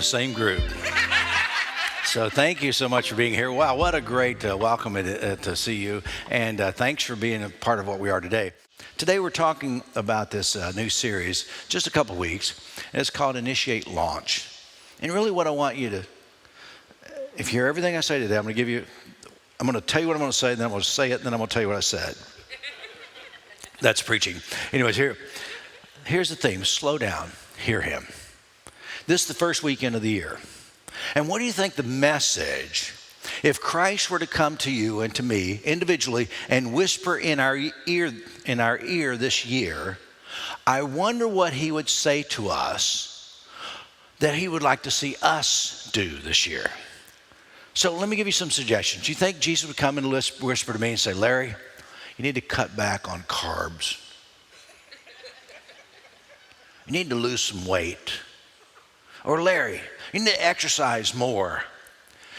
same group. So thank you so much for being here. Wow, what a great welcome to see you. And thanks for being a part of what we are today. Today we're talking about this new series, just a couple weeks, and it's called Initiate Launch. And really what I want you to, if you hear everything I say today, I'm going to tell you what I'm going to say, and then I'm going to say it, and then I'm going to tell you what I said. That's preaching. Anyways, here's the theme. Slow down. Hear him. This is the first weekend of the year. And what do you think the message, if Christ were to come to you and to me individually and whisper in our ear this year, I wonder what he would say to us that he would like to see us do this year. So let me give you some suggestions. You think Jesus would come and whisper to me and say, Larry, you need to cut back on carbs. You need to lose some weight. Or Larry, you need to exercise more.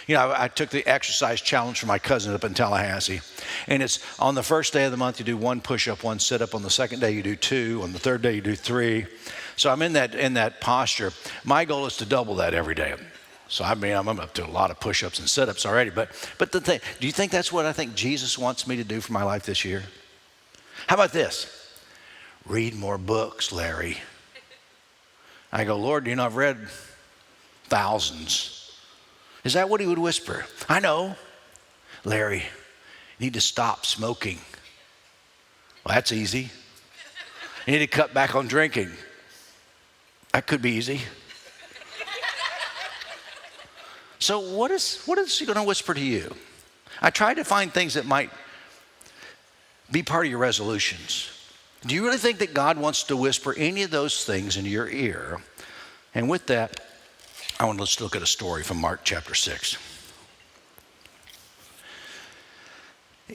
You know, I took the exercise challenge from my cousin up in Tallahassee. And it's on the first day of the month, you do 1 push-up, 1 sit-up. On the second day, you do 2. On the third day, you do 3. So I'm in that posture. My goal is to double that every day. So I'm up to a lot of push-ups and sit-ups already. But the thing, do you think that's what I think Jesus wants me to do for my life this year? How about this? Read more books, Larry. I go, Lord, you know, I've read thousands. Is that what he would whisper? I know. Larry, you need to stop smoking. Well, that's easy. You need to cut back on drinking. That could be easy. So what is he going to whisper to you? I tried to find things that might be part of your resolutions. Do you really think that God wants to whisper any of those things in your ear? And with that, let's look at a story from Mark chapter 6.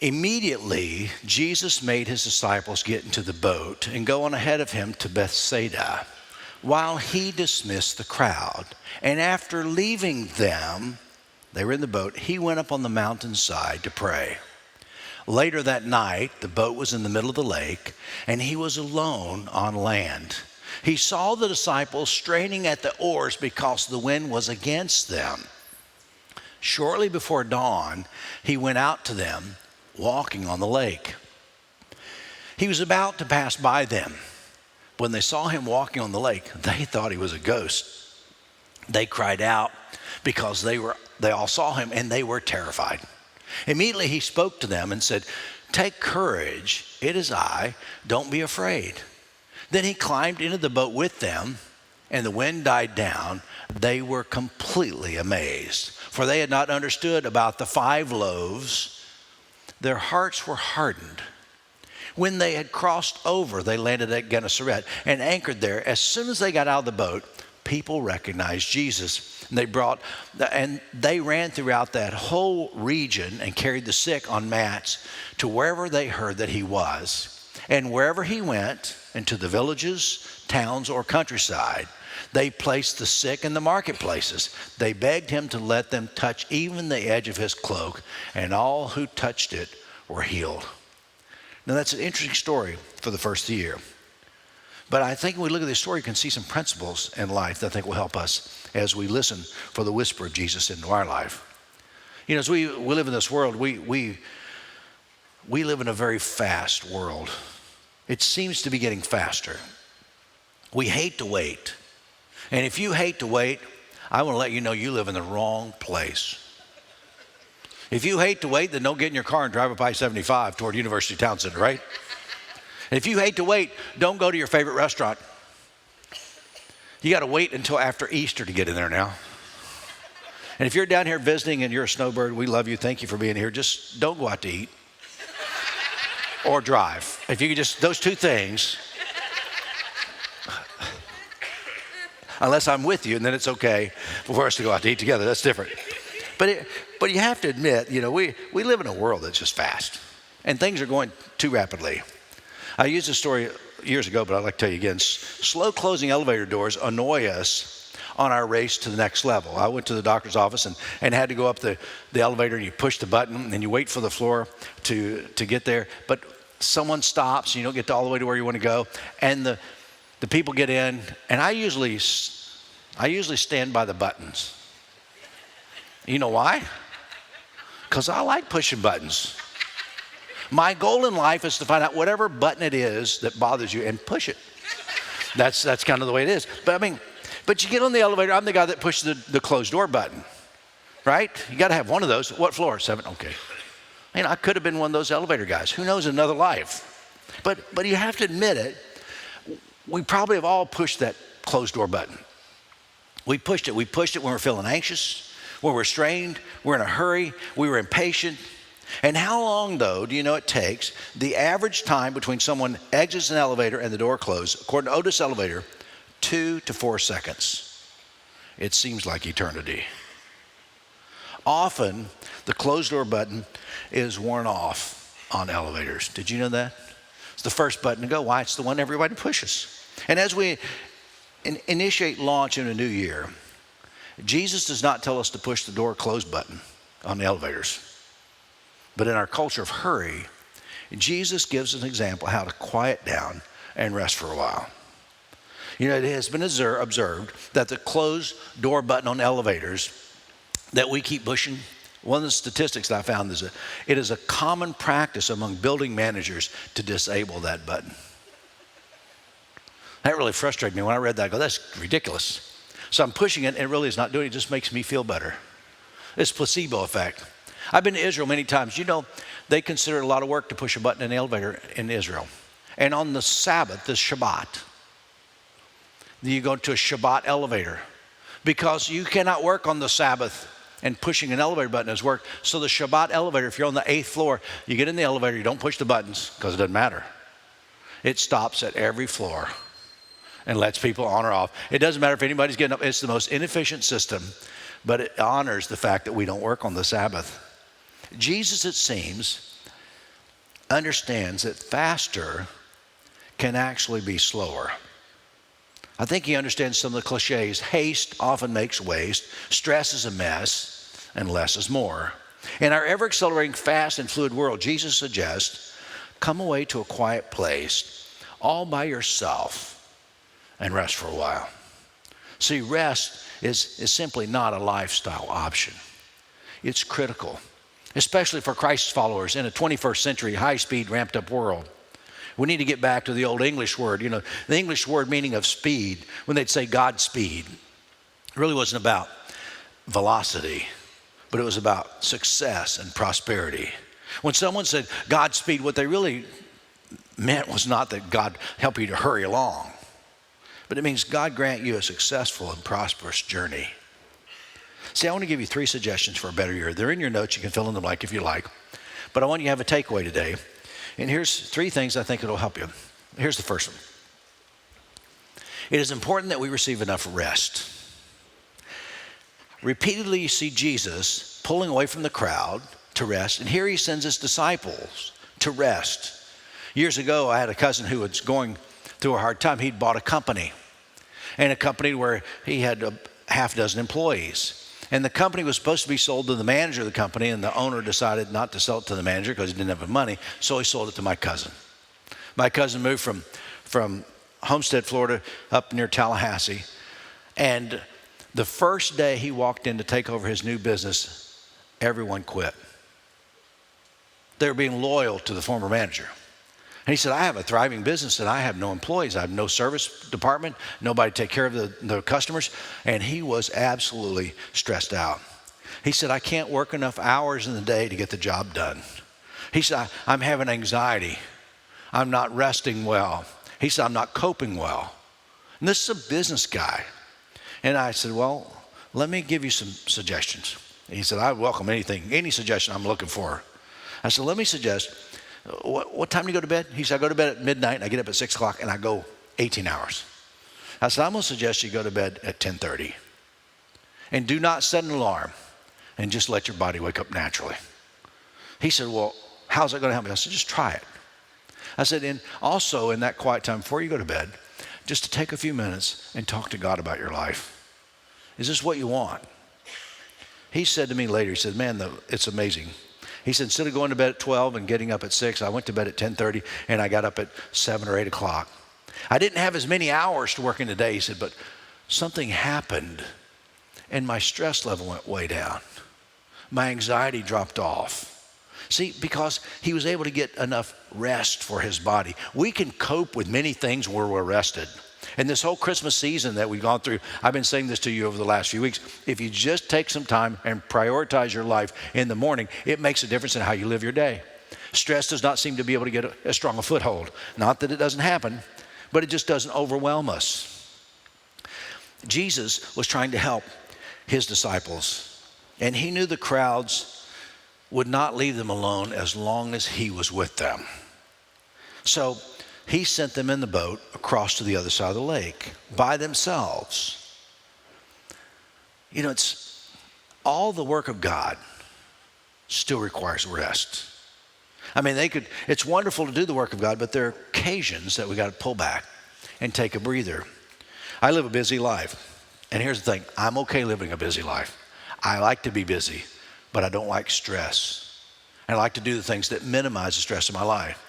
Immediately, Jesus made his disciples get into the boat and go on ahead of him to Bethsaida, while he dismissed the crowd. And after leaving them, they were in the boat, he went up on the mountainside to pray. Later that night, the boat was in the middle of the lake, and he was alone on land. He saw the disciples straining at the oars because the wind was against them. Shortly before dawn, he went out to them, walking on the lake. He was about to pass by them. When they saw him walking on the lake, they thought he was a ghost. They cried out because they all saw him, and they were terrified. Immediately he spoke to them and said, "Take courage, it is I, don't be afraid." Then he climbed into the boat with them, and the wind died down. They were completely amazed, for they had not understood about the 5 loaves. Their hearts were hardened. When they had crossed over, they landed at Gennesaret and anchored there. As soon as they got out of the boat, people recognized Jesus. And they ran throughout that whole region and carried the sick on mats to wherever they heard that he was. And wherever he went, into the villages, towns, or countryside, they placed the sick in the marketplaces. They begged him to let them touch even the edge of his cloak, and all who touched it were healed. Now that's an interesting story for the first of the year. But I think when we look at this story, you can see some principles in life that I think will help us as we listen for the whisper of Jesus into our life. You know, as we live in this world, we live in a very fast world. It seems to be getting faster. We hate to wait. And if you hate to wait, I want to let you know you live in the wrong place. If you hate to wait, then don't get in your car and drive up I-75 toward University Town Center, right? And if you hate to wait, don't go to your favorite restaurant. You got to wait until after Easter to get in there now. And if you're down here visiting and you're a snowbird, we love you. Thank you for being here. Just don't go out to eat or drive. If you could just, those 2 things. Unless I'm with you, and then it's okay for us to go out to eat together. That's different. But you have to admit, you know, we live in a world that's just fast. And things are going too rapidly. I used this story years ago, but I'd like to tell you again. Slow closing elevator doors annoy us on our race to the next level. I went to the doctor's office and had to go up the elevator, and you push the button and you wait for the floor to get there. But someone stops and you don't get all the way to where you want to go. And the people get in, and I usually I usually stand by the buttons. You know why? Because I like pushing buttons. My goal in life is to find out whatever button it is that bothers you and push it. That's kind of the way it is. But you get on the elevator, I'm the guy that pushes the closed door button, right? You got to have one of those. What floor? 7, okay. I could have been one of those elevator guys. Who knows, another life. But you have to admit it, we probably have all pushed that closed door button. We pushed it when we're feeling anxious, when we're strained, we're in a hurry, we were impatient. And how long, though, do you know it takes, the average time between someone exits an elevator and the door closes, according to Otis Elevator, 2 to 4 seconds. It seems like eternity. Often, the closed door button is worn off on elevators. Did you know that? It's the first button to go. Why? It's the one everybody pushes. And as we initiate launch in a new year, Jesus does not tell us to push the door close button on the elevators. But in our culture of hurry, Jesus gives an example how to quiet down and rest for a while. It has been observed that the closed door button on elevators that we keep pushing, one of the statistics that I found is that it is a common practice among building managers to disable that button. That really frustrated me when I read that. I go, that's ridiculous. So I'm pushing it and it really is not doing it. It just makes me feel better. It's placebo effect. I've been to Israel many times. They consider it a lot of work to push a button in the elevator in Israel. And on the Sabbath, the Shabbat, you go to a Shabbat elevator because you cannot work on the Sabbath and pushing an elevator button is work. So the Shabbat elevator, if you're on the 8th floor, you get in the elevator, you don't push the buttons because it doesn't matter. It stops at every floor and lets people on or off. It doesn't matter if anybody's getting up. It's the most inefficient system, but it honors the fact that we don't work on the Sabbath. Jesus, it seems, understands that faster can actually be slower. I think he understands some of the cliches. Haste often makes waste. Stress is a mess, and less is more. In our ever-accelerating, fast, and fluid world, Jesus suggests, come away to a quiet place, all by yourself, and rest for a while. See, rest is simply not a lifestyle option. It's critical, especially for Christ's followers in a 21st century, high-speed, ramped-up world. We need to get back to the old English word. The English word meaning of speed, when they'd say Godspeed, it really wasn't about velocity, but it was about success and prosperity. When someone said Godspeed, what they really meant was not that God help you to hurry along, but it means God grant you a successful and prosperous journey. See, I want to give you 3 suggestions for a better year. They're in your notes. You can fill in the blank if you like. But I want you to have a takeaway today. And here's 3 things I think it'll help you. Here's the first one. It is important that we receive enough rest. Repeatedly, you see Jesus pulling away from the crowd to rest. And here he sends his disciples to rest. Years ago, I had a cousin who was going through a hard time. He'd bought a company. And a company where he had a half dozen employees. And the company was supposed to be sold to the manager of the company, and the owner decided not to sell it to the manager because he didn't have the money, so he sold it to my cousin. My cousin moved from Homestead, Florida, up near Tallahassee, and the first day he walked in to take over his new business, everyone quit. They were being loyal to the former manager. And he said, I have a thriving business and I have no employees. I have no service department, nobody to take care of the customers. And he was absolutely stressed out. He said, I can't work enough hours in the day to get the job done. He said, I'm having anxiety. I'm not resting well. He said, I'm not coping well. And this is a business guy. And I said, well, let me give you some suggestions. He said, I welcome any suggestion I'm looking for. I said, let me suggest, what time do you go to bed? He said, I go to bed at midnight and I get up at 6 o'clock and I go 18 hours. I said, I'm going to suggest you go to bed at 10:30 and do not set an alarm and just let your body wake up naturally. He said, well, how's that going to help me? I said, just try it. I said, and also in that quiet time before you go to bed, just to take a few minutes and talk to God about your life. Is this what you want? He said to me later, he said, man, it's amazing. He said, instead of going to bed at 12 and getting up at 6, I went to bed at 10:30 and I got up at 7 or 8 o'clock. I didn't have as many hours to work in the day, he said, but something happened and my stress level went way down. My anxiety dropped off. See, because he was able to get enough rest for his body. We can cope with many things where we're rested. And this whole Christmas season that we've gone through, I've been saying this to you over the last few weeks. If you just take some time and prioritize your life in the morning, it makes a difference in how you live your day. Stress does not seem to be able to get as strong a foothold. Not that it doesn't happen, but it just doesn't overwhelm us. Jesus was trying to help his disciples, and he knew the crowds would not leave them alone as long as he was with them. So he sent them in the boat across to the other side of the lake by themselves. You know, it's all the work of God still requires rest. I mean, it's wonderful to do the work of God, but there are occasions that we got to pull back and take a breather. I live a busy life. And here's the thing, I'm okay living a busy life. I like to be busy, but I don't like stress. And I like to do the things that minimize the stress of my life.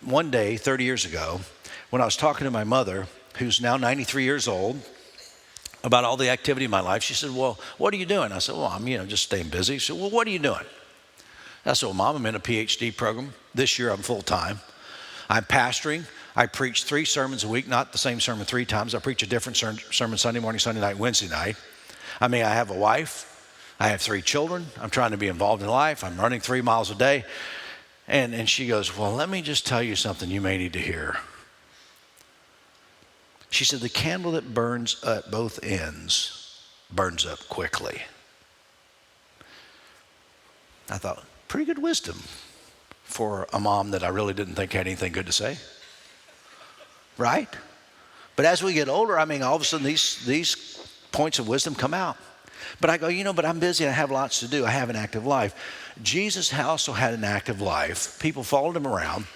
One day, 30 years ago, when I was talking to my mother, who's now 93 years old, about all the activity in my life, she said, well, what are you doing? I said, well, I'm just staying busy. She said, well, what are you doing? I said, well, Mom, I'm in a PhD program. This year I'm full-time. I'm pastoring. I preach 3 sermons a week, not the same sermon 3 times. I preach a different sermon Sunday morning, Sunday night, Wednesday night. I mean, I have a wife. I have 3 children. I'm trying to be involved in life. I'm running 3 miles a day. And she goes, well, let me just tell you something you may need to hear. She said, the candle that burns at both ends burns up quickly. I thought, pretty good wisdom for a mom that I really didn't think had anything good to say. Right? But as we get older, I mean, all of a sudden these points of wisdom come out. But I go, but I'm busy. I have lots to do. I have an active life. Jesus also had an active life. People followed him around,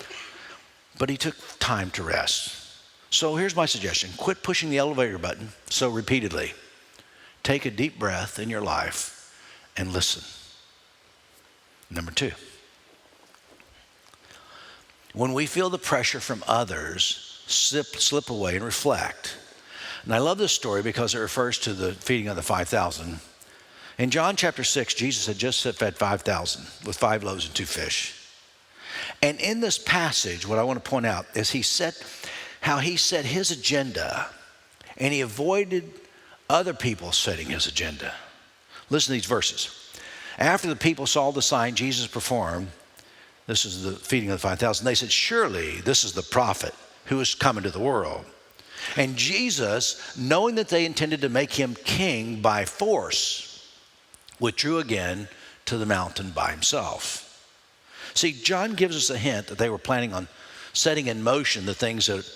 but he took time to rest. So here's my suggestion. Quit pushing the elevator button so repeatedly. Take a deep breath in your life and listen. Number 2. When we feel the pressure from others, slip away and reflect. And I love this story because it refers to the feeding of the 5,000. In John chapter 6, Jesus had just fed 5,000 with 5 loaves and 2 fish. And in this passage, what I want to point out is how he set his agenda, and he avoided other people setting his agenda. Listen to these verses. After the people saw the sign Jesus performed, this is the feeding of the 5,000, they said, surely this is the prophet who is coming to the world. And Jesus, knowing that they intended to make him king by force, withdrew again to the mountain by himself. See, John gives us a hint that they were planning on setting in motion the things that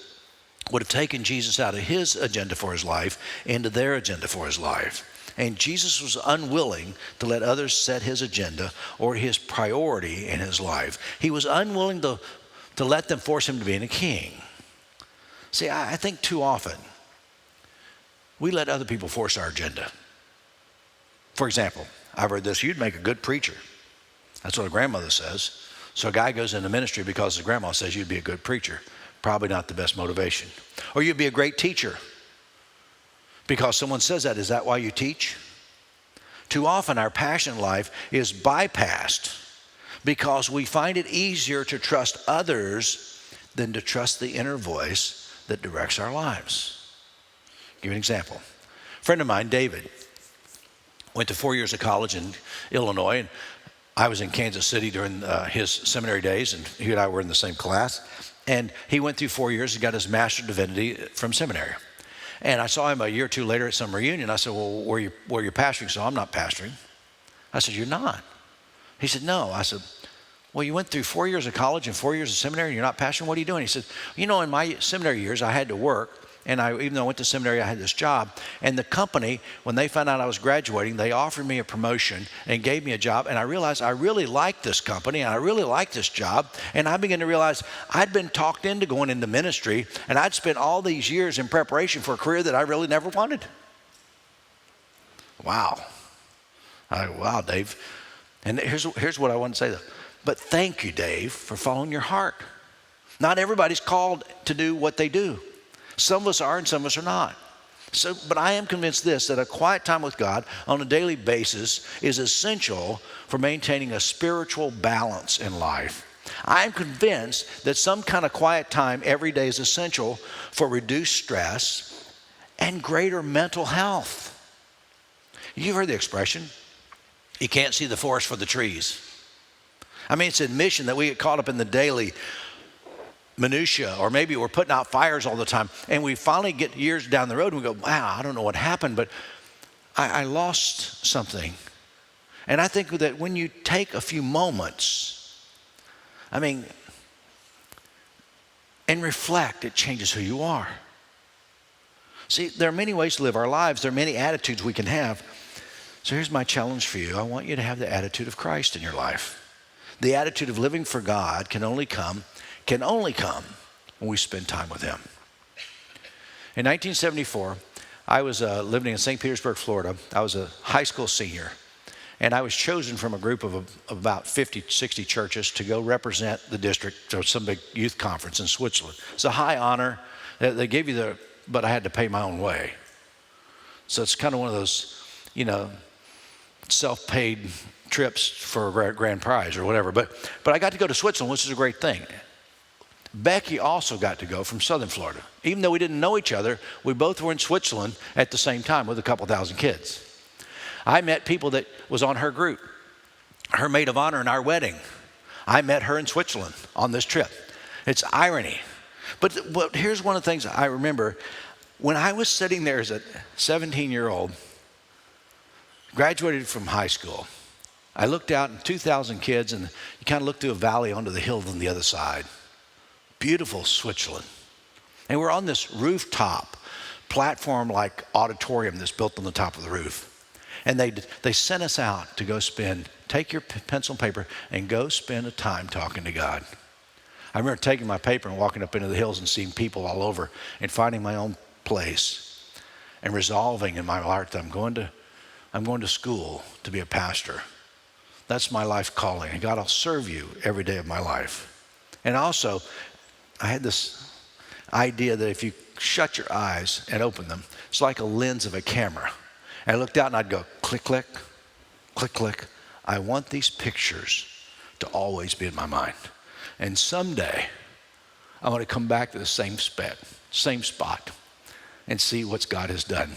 would have taken Jesus out of his agenda for his life into their agenda for his life. And Jesus was unwilling to let others set his agenda or his priority in his life. He was unwilling to let them force him to be a king. See, I think too often we let other people force our agenda. For example, I've heard this, you'd make a good preacher. That's what a grandmother says. So a guy goes into ministry because his grandma says you'd be a good preacher. Probably not the best motivation. Or you'd be a great teacher because someone says that. Is that why you teach? Too often our passion life is bypassed because we find it easier to trust others than to trust the inner voice that directs our lives. I'll give you an example. A friend of mine, David, went to 4 years of college in Illinois, and I was in Kansas City during his seminary days, and he and I were in the same class. And he went through 4 years and got his Master of Divinity from seminary. And I saw him a year or 2 later at some reunion. I said, well, where you pastoring? So I'm not pastoring. I said, you're not? He said, no. I said, well, you went through 4 years of college and 4 years of seminary and you're not pastoring? What are you doing? He said, in my seminary years, I had to work. And even though I went to seminary, I had this job. And the company, when they found out I was graduating, they offered me a promotion and gave me a job. And I realized I really liked this company and I really liked this job. And I began to realize I'd been talked into going into ministry, and I'd spent all these years in preparation for a career that I really never wanted. Wow. Wow, Dave. And here's what I want to say, though. But thank you, Dave, for following your heart. Not everybody's called to do what they do. Some of us are and some of us are not. But I am convinced that a quiet time with God on a daily basis is essential for maintaining a spiritual balance in life. I am convinced that some kind of quiet time every day is essential for reduced stress and greater mental health. You've heard the expression, you can't see the forest for the trees. I mean, it's admission that we get caught up in the daily minutia, or maybe we're putting out fires all the time, and we finally get years down the road and we go, wow, I don't know what happened, but I lost something. And I think that when you take a few moments, and reflect, it changes who you are. See, there are many ways to live our lives. There are many attitudes we can have. So here's my challenge for you. I want you to have the attitude of Christ in your life. The attitude of living for God can only come when we spend time with Him. In 1974, I was living in St. Petersburg, Florida. I was a high school senior, and I was chosen from a group of about 50, 60 churches to go represent the district to some big youth conference in Switzerland. It's a high honor. They gave you but I had to pay my own way. So it's kind of one of those, self-paid trips for a grand prize or whatever. But I got to go to Switzerland, which is a great thing. Becky also got to go from Southern Florida. Even though we didn't know each other, we both were in Switzerland at the same time with a couple thousand kids. I met people that was on her group, her maid of honor in our wedding. I met her in Switzerland on this trip. It's irony. But here's one of the things I remember. When I was sitting there as a 17-year-old, graduated from high school, I looked out and 2,000 kids, and you kind of look through a valley onto the hill on the other side. Beautiful Switzerland. And we're on this rooftop platform-like auditorium that's built on the top of the roof. And they sent us out to go take your pencil and paper and go spend a time talking to God. I remember taking my paper and walking up into the hills and seeing people all over and finding my own place and resolving in my heart that I'm going to school to be a pastor. That's my life calling. And God, I'll serve you every day of my life. And also, I had this idea that if you shut your eyes and open them, it's like a lens of a camera. And I looked out and I'd go, click, click, click, click. I want these pictures to always be in my mind. And someday, I want to come back to the same spot, and see what God has done.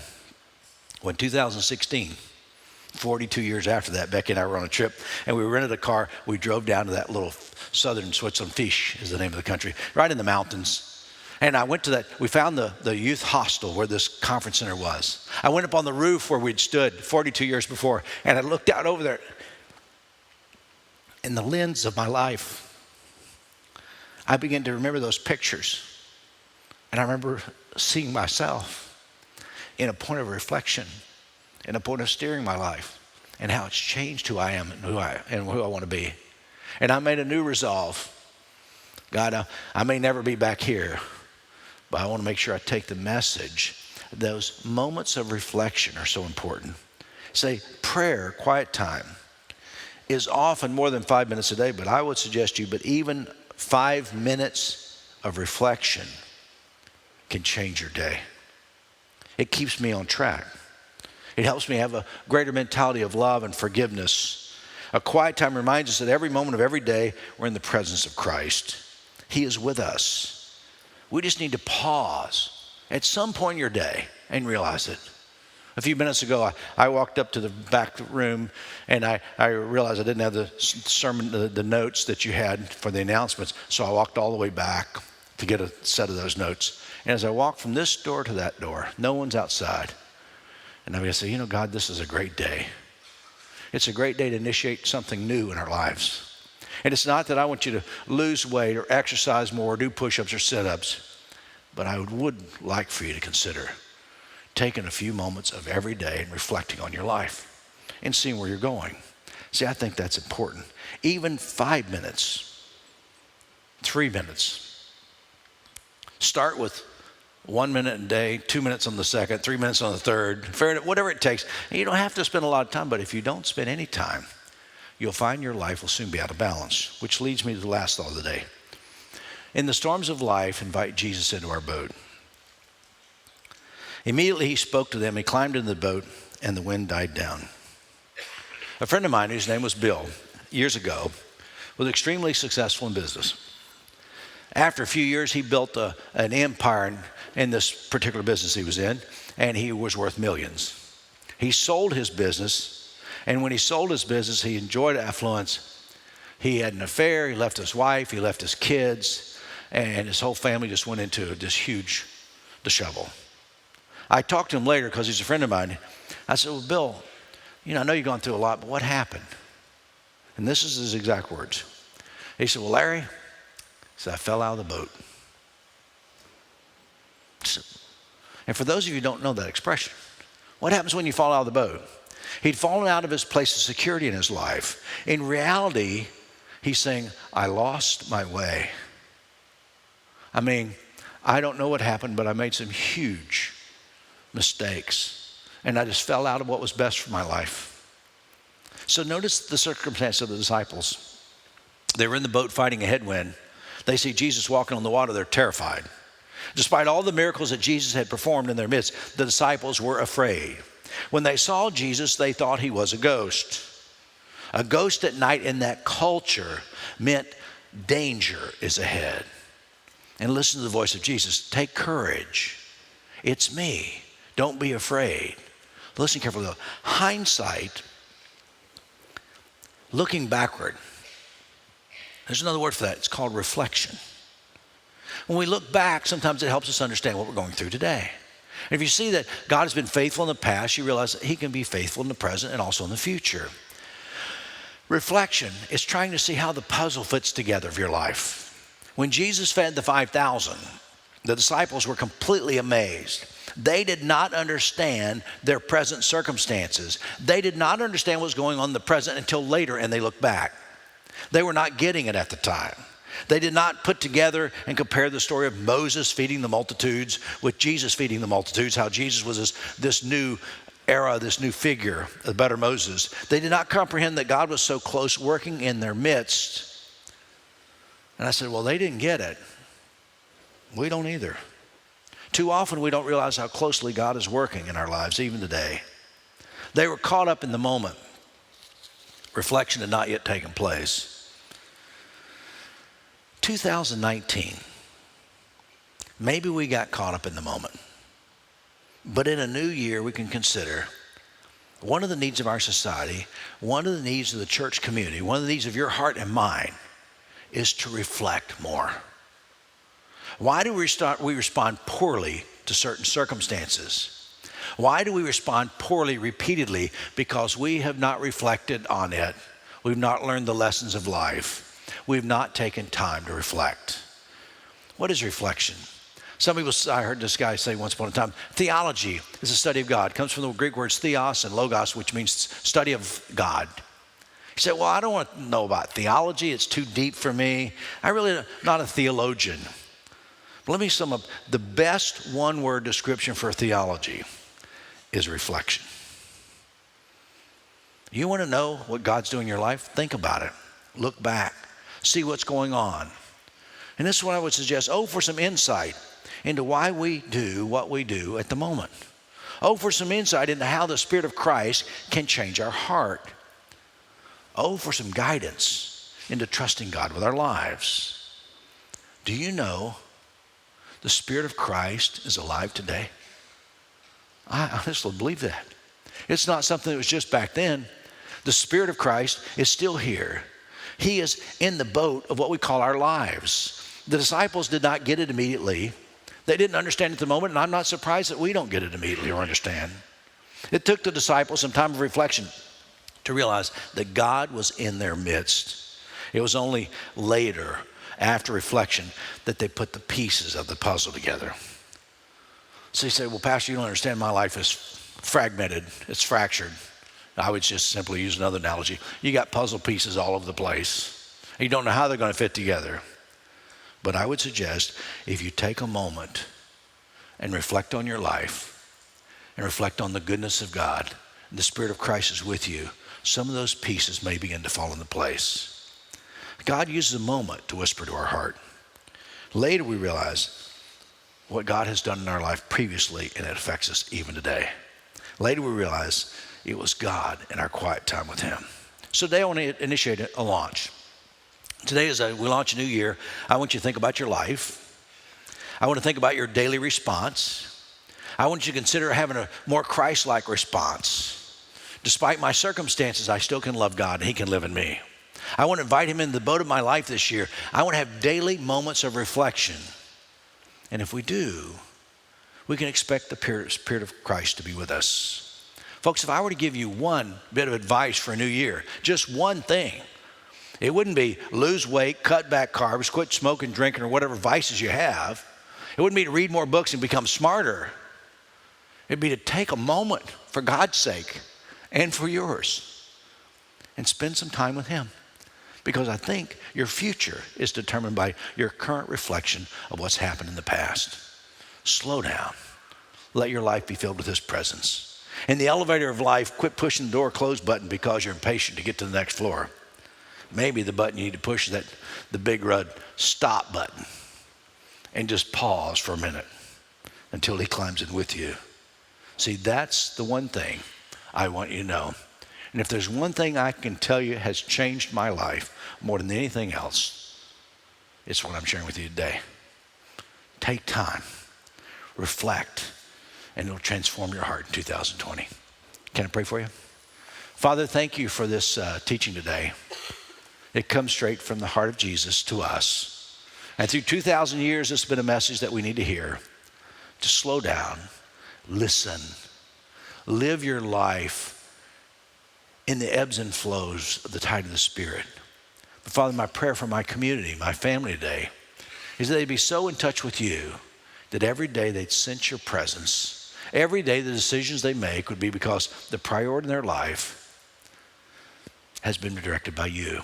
When 2016, 42 years after that, Becky and I were on a trip, and we rented a car. We drove down to that little southern Switzerland, Fisch is the name of the country, right in the mountains. And I went to that, we found the youth hostel where this conference center was. I went up on the roof where we'd stood 42 years before, and I looked out over there. In the lens of my life, I began to remember those pictures. And I remember seeing myself in a point of reflection, in a point of steering my life, and how it's changed who I am and who I want to be. And I made a new resolve. God, I may never be back here, but I want to make sure I take the message. Those moments of reflection are so important. Say, prayer, quiet time, is often more than 5 minutes a day, but I would suggest to you, but even 5 minutes of reflection can change your day. It keeps me on track. It helps me have a greater mentality of love and forgiveness. A quiet time reminds us that every moment of every day we're in the presence of Christ. He is with us. We just need to pause at some point in your day and realize it. A few minutes ago, I walked up to the back room, and I realized I didn't have the sermon, the notes that you had for the announcements, so I walked all the way back to get a set of those notes. And as I walked from this door to that door, no one's outside. And I'm going to say, God, this is a great day. It's a great day to initiate something new in our lives. And it's not that I want you to lose weight or exercise more or do push-ups or sit-ups, but I would like for you to consider taking a few moments of every day and reflecting on your life and seeing where you're going. See, I think that's important. Even 5 minutes, 3 minutes. Start with 1 minute a day, 2 minutes on the second, 3 minutes on the third, whatever it takes. And you don't have to spend a lot of time, but if you don't spend any time, you'll find your life will soon be out of balance, which leads me to the last thought of the day. In the storms of life, invite Jesus into our boat. Immediately he spoke to them. He climbed into the boat, and the wind died down. A friend of mine, whose name was Bill, years ago, was extremely successful in business. After a few years, he built an empire in this particular business he was in, and he was worth millions. He sold his business, and when he sold his business, he enjoyed affluence. He had an affair, he left his wife, he left his kids, and his whole family just went into this huge dishevel. I talked to him later because he's a friend of mine. I said, well, Bill, I know you've gone through a lot, but what happened? And this is his exact words. He said, well, Larry, I fell out of the boat. And for those of you who don't know that expression, what happens when you fall out of the boat? He'd fallen out of his place of security in his life. In reality, he's saying, I lost my way. I don't know what happened, but I made some huge mistakes, and I just fell out of what was best for my life. So notice the circumstance of the disciples. They were in the boat fighting a headwind. They see Jesus walking on the water. They're terrified. Despite all the miracles that Jesus had performed in their midst, the disciples were afraid. When they saw Jesus, they thought he was a ghost. A ghost at night in that culture meant danger is ahead. And listen to the voice of Jesus. Take courage. It's me. Don't be afraid. Listen carefully though. Hindsight, looking backward. There's another word for that. It's called reflection. When we look back, sometimes it helps us understand what we're going through today. And if you see that God has been faithful in the past, you realize that he can be faithful in the present and also in the future. Reflection is trying to see how the puzzle fits together of your life. When Jesus fed the 5,000, the disciples were completely amazed. They did not understand their present circumstances. They did not understand what was going on in the present until later, and they looked back. They were not getting it at the time. They did not put together and compare the story of Moses feeding the multitudes with Jesus feeding the multitudes, how Jesus was this new era, this new figure, the better Moses. They did not comprehend that God was so close working in their midst. And I said, well, they didn't get it. We don't either. Too often we don't realize how closely God is working in our lives, even today. They were caught up in the moment. Reflection had not yet taken place. 2019, maybe we got caught up in the moment. But in a new year, we can consider one of the needs of our society, one of the needs of the church community, one of the needs of your heart and mind is to reflect more. Why do we respond poorly to certain circumstances? Why do we respond poorly repeatedly? Because we have not reflected on it. We've not learned the lessons of life. We've not taken time to reflect. What is reflection? Some people, I heard this guy say once upon a time, theology is a study of God. It comes from the Greek words theos and logos, which means study of God. He said, well, I don't want to know about theology. It's too deep for me. I'm really not a theologian. But let me sum up. The best one-word description for theology is reflection. You want to know what God's doing in your life? Think about it. Look back. See what's going on. And this is what I would suggest. For some insight into why we do what we do at the moment. For some insight into how the Spirit of Christ can change our heart. For some guidance into trusting God with our lives. Do you know the Spirit of Christ is alive today? I honestly believe that. It's not something that was just back then. The Spirit of Christ is still here. He is in the boat of what we call our lives. The disciples did not get it immediately. They didn't understand it at the moment, and I'm not surprised that we don't get it immediately or understand. It took the disciples some time of reflection to realize that God was in their midst. It was only later, after reflection, that they put the pieces of the puzzle together. So you say, well, Pastor, you don't understand. My life is fragmented. It's fractured. I would just simply use another analogy. You got puzzle pieces all over the place. You don't know how they're going to fit together. But I would suggest if you take a moment and reflect on your life and reflect on the goodness of God, and the Spirit of Christ is with you, some of those pieces may begin to fall into place. God uses a moment to whisper to our heart. Later we realize what God has done in our life previously, and it affects us even today. Later we realize it was God in our quiet time with him. So today I want to initiate a launch. Today as we launch a new year, I want you to think about your life. I want to think about your daily response. I want you to consider having a more Christ-like response. Despite my circumstances, I still can love God and he can live in me. I want to invite him into the boat of my life this year. I want to have daily moments of reflection. And if we do, we can expect the Spirit of Christ to be with us. Folks, if I were to give you one bit of advice for a new year, just one thing, it wouldn't be lose weight, cut back carbs, quit smoking, drinking, or whatever vices you have. It wouldn't be to read more books and become smarter. It'd be to take a moment for God's sake and for yours and spend some time with him. Because I think your future is determined by your current reflection of what's happened in the past. Slow down. Let your life be filled with his presence. In the elevator of life, quit pushing the door close button because you're impatient to get to the next floor. Maybe the button you need to push is the big red stop button and just pause for a minute until he climbs in with you. See, that's the one thing I want you to know. And if there's one thing I can tell you has changed my life more than anything else, it's what I'm sharing with you today. Take time, reflect, and it'll transform your heart in 2020. Can I pray for you? Father, thank you for this teaching today. It comes straight from the heart of Jesus to us. And through 2,000 years, it's been a message that we need to hear. To slow down, listen, live your life in the ebbs and flows of the tide of the Spirit. But Father, my prayer for my community, my family today, is that they'd be so in touch with you that every day they'd sense your presence. Every day the decisions they make would be because the priority in their life has been directed by you.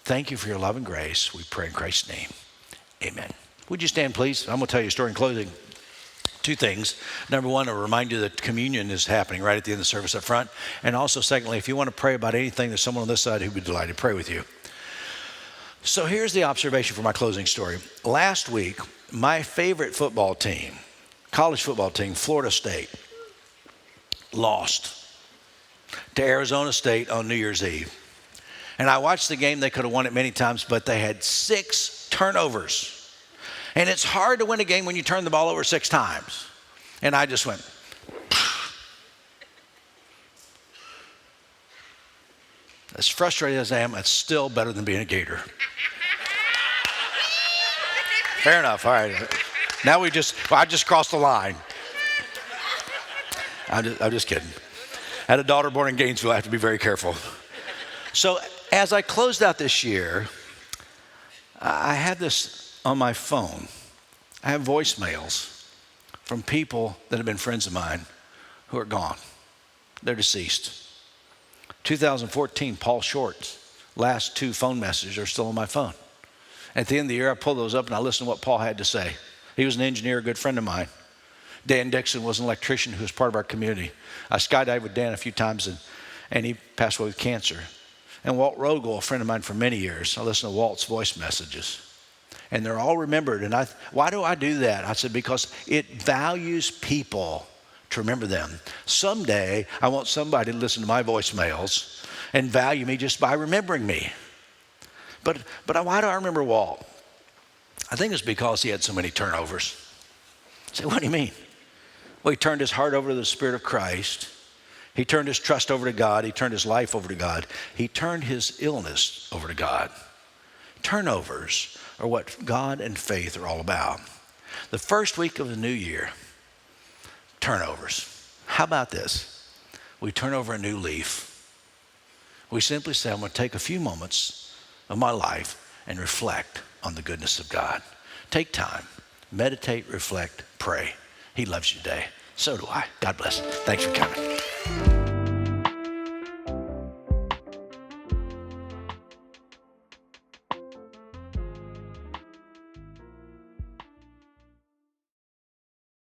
Thank you for your love and grace. We pray in Christ's name. Amen. Would you stand, please? I'm going to tell you a story in closing. Two things. Number one, I'll remind you that communion is happening right at the end of the service up front. And also, secondly, if you want to pray about anything, there's someone on this side who'd be delighted to pray with you. So here's the observation for my closing story. Last week, my favorite football team, college football team, Florida State, lost to Arizona State on New Year's Eve. And I watched the game. They could have won it many times, but they had 6 turnovers. And it's hard to win a game when you turn the ball over 6 times. And I just went, as frustrated as I am, it's still better than being a Gator. Fair enough. All right. Now I just crossed the line. I'm just kidding. I had a daughter born in Gainesville. I have to be very careful. So as I closed out this year, I had this on my phone. I have voicemails from people that have been friends of mine who are gone. They're deceased. 2014, Paul Short's last 2 phone messages are still on my phone. At the end of the year, I pulled those up and I listened to what Paul had to say. He was an engineer, a good friend of mine. Dan Dixon was an electrician who was part of our community. I skydived with Dan a few times and he passed away with cancer. And Walt Rogel, a friend of mine for many years, I listened to Walt's voice messages. And they're all remembered. And why do I do that? I said, because it values people to remember them. Someday, I want somebody to listen to my voicemails and value me just by remembering me. But why do I remember Walt? I think it's because he had so many turnovers. I said, what do you mean? Well, he turned his heart over to the Spirit of Christ. He turned his trust over to God. He turned his life over to God. He turned his illness over to God. Turnovers are what God and faith are all about. The first week of the new year, turnovers. How about this? We turn over a new leaf. We simply say, I'm going to take a few moments of my life and reflect on the goodness of God. Take time, meditate, reflect, pray. He loves you today. So do I. God bless. Thanks for coming.